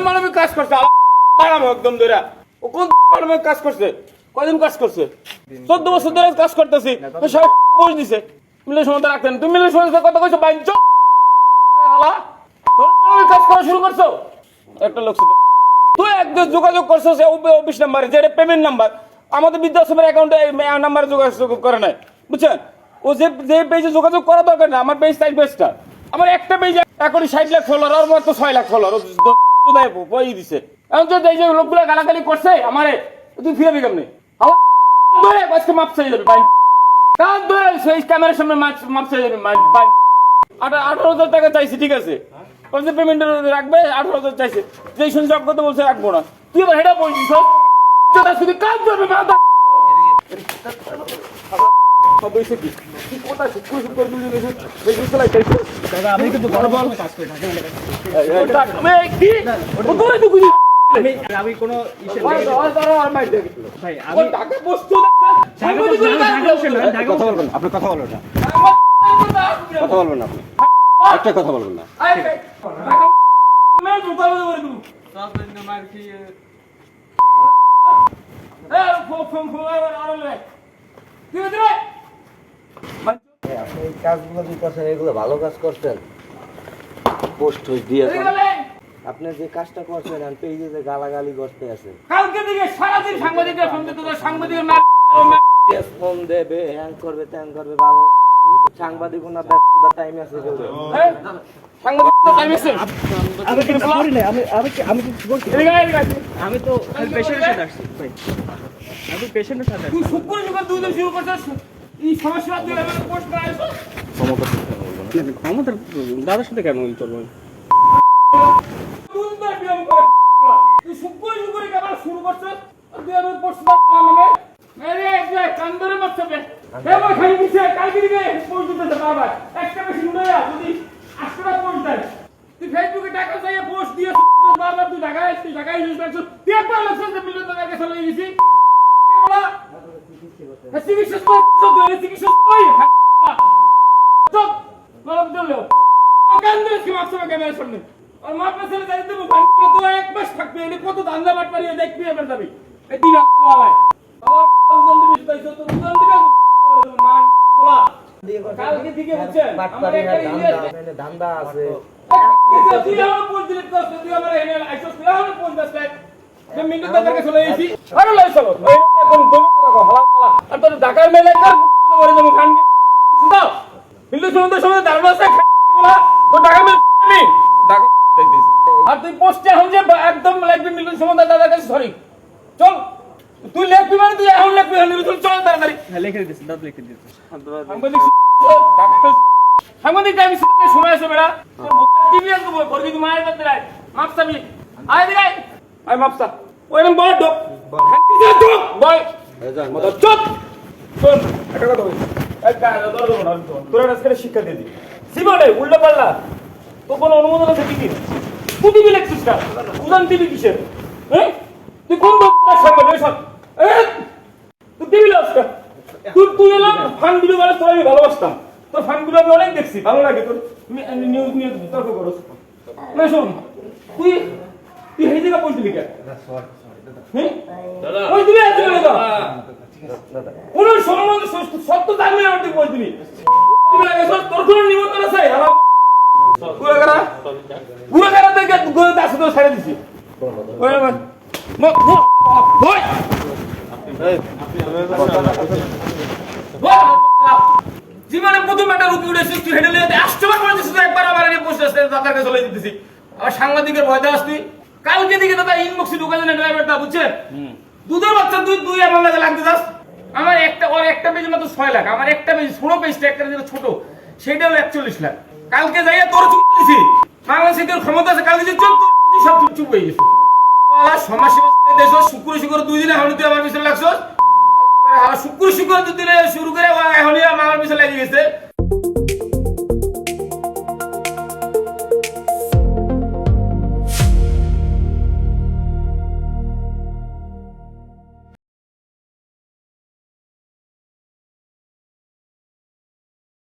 মানবিক কাজ করছে একদম ধরে ও কোন মানবিক কাজ করছে কয়দিন কাজ করছে 14 বছর ধরে কাজ করতেছি সবাই বসে দিছে মিলের সময় রাখতেন তুমি মিলের সময় কথা কইছো বাইঞ্চ হালা তোর মানবিক কাজ করা শুরু করছো একটা লোক সাথে তুই একদম যোগাযোগ করছো সে অফিস নাম্বারে যে পেমেন্ট নাম্বার আমাদের বৃদ্ধাশ্রমের অ্যাকাউন্টে নাম্বারে যোগাযোগ করে নাই বুঝছেন ও যে পেজে যোগাযোগ করা দরকার না আমার পেজ সাইড পেজটা আমার একটা পেজ এখনই 60 লাখ ফলোয়ার আর মাত্র 6 লাখ ফলোয়ার বই দিছে এখন যদি এই যে লোকগুলো গালাগালি করছে আমারে তুই ফিরে কেমনি আজকে মাপ চাই যাবে কাজ ধরে সেই ক্যামেরার সামনে মাপ চাই যাবে 18,000 টাকা চাইছি ঠিক আছে পেমেন্ট রাখবে 18,000 চাইছে যে শুনছি অজ্ঞত বলছে রাখবো না তুই এবার হেটা বলছিস শুধু কাজ করবে মাথা আমি কিন্তু বড় বড় কাজ করি আমি কোনো ভাই আমি আপনি কথা বলবেন না কথা বলবেন না একটা কথা বলবেন না এই কাজগুলো যে করছেন এগুলো ভালো কাজ করছেন পোস্ট দিয়ে আপনি যে কাজটা করছেন আমি পেজে যে গালাগালি করতে আছেন কালকে দিকে সারাদিন সাংবাদিকরা ফোন দিতে সাংবাদিকের ফোন দেবে হ্যাং করবে ত্যাং করবে ভালো সাংবাদিক না ব্যস্ততা টাইম আছে আমি কিছু করি না আমি কিছু বলছি আমি তো পেশেন্টের সাথে আসছি ভাই আমি পেশেন্টের সাথে তুই শুক্র যুগে দুই দিন শুরু করছিস এই সমস্যা দিয়ে আমাকে পোস্ট করাইছো ক্ষমতা দাদার সাথে কেন চলবো তুই শুক্র যুগে কেবল শুরু করছিস তুই আমি পোস্ট নামে আরে এক কান ধরে মারছবে কেবল খালি দিছে কালকে দিকে পোস্ট দিতে বারবার একটা বেশি উড়াইয়া যদি 8টা পোস্ট দেয় তুই ফেসবুকে টাকা চাইয়া পোস্ট দিয়ে বারবার তুই ঢাকায় ইউজ করছিস তুই একবার লাগছিস যে মিলিয়ন টাকা কাছে চলে গেছি কে বলা চিকিৎসা চিকিৎসা চপ মারা দিলো কান ধরে কি মারছবে ক্যামেরার সামনে আর মা পাশে যাই দেবো ভাই তো এক মাস থাকবে এনে কত ধান্দা বাট মারিয়ে দেখবি এবার যাবি এই দিন বাবাই কালকে দিকে বুঝছেন আমার একটা ধান্দা আছে তুই আমার পোস্ট ডিলিট করছিস তুই আমার এনে আইছস তুই আমার পোস্ট দাস যে মিন্টু দাদার কাছে চলে গেছি আরে লাই চলো কোন হালা আর তোর ঢাকার মেলে কার করে দেবো খান শুনো মিন্টু সময় দাঁড়ানো আছে বলা তো ঢাকা মেলে আমি ঢাকা দিতেছি আর তুই পোস্টে এখন যে একদম লাগবে মিন্টু সময় দাদার কাছে সরি চল তুই লেখবি মানে তুই এখন লেখবি নিরুল চল তাড়াতাড়ি লিখে দিতেছি দাদা লিখে দিতেছি সাংবাদিক টাইম সময় আছে বেড়া টিভি আসবো করবি তুই মায়ের কাছে রায় মাপসাবি আয় দিকে আয় মাপসা ওইরকম বল ডোপ বল চুপ শোন একটা কথা বলি তোরা আজকে শিক্ষা দিয়ে দি জীবনে উল্টো পাল্লা তো কোনো অনুমোদন আছে কি তুই টিভি লেখছিস না উদান টিভি কিসের হ্যাঁ তুই কোন সাংবাদিক সব তুই টিভি লেখছিস তুই এলাম ফান ভিডিও মানে তোর আমি ভালোবাসতাম তোর ফান ভিডিও আমি অনেক দেখছি ভালো লাগে তোর নিউজ নিয়ে তর্ক করো না শোন তুই এই জায়গা পৌঁছ দিবি কেন পৌঁছ দিবি কোন সম্বন্ধ সত্য থাকলে আমার তুই পৌঁছ দিবি তোর কোন নিমন্ত্রণ আছে গুড়াগাড়া থেকে আসে তো ছেড়ে দিছি জীবনে প্রথম একটা রুটি উঠেছিস তুই হেঁটে নিয়ে আসতে পারছিস একবার আমার পোস্ট আসতে দাদার কাছে চলে দিতেছি আর সাংবাদিকের ভয় দেওয়াস তুই কালকে দিকে দাদা ইনবক্সে ঢুকে দেন ড্রাইভারটা বুঝছেন দুধের বাচ্চা তুই আমার লাগে লাগতে যাস আমার একটা পেজ মাত্র 6 লাখ আমার একটা পেজ ছোট পেজটা একটা যেটা ছোট সেটা হলো 41 লাখ কালকে যাইয়া তোর চুপ দিছি বাংলাদেশে তোর ক্ষমতা আছে কালকে যে চুপ তুই সব চুপ হয়ে গেছে সমাজসেবা দেশ শুক্র 2 দিনে হাওড়ি তুই আমার পিছনে লাগছস শুক্র দুদিনে শুরু করে এখন আমার পিছনে লেগে গেছে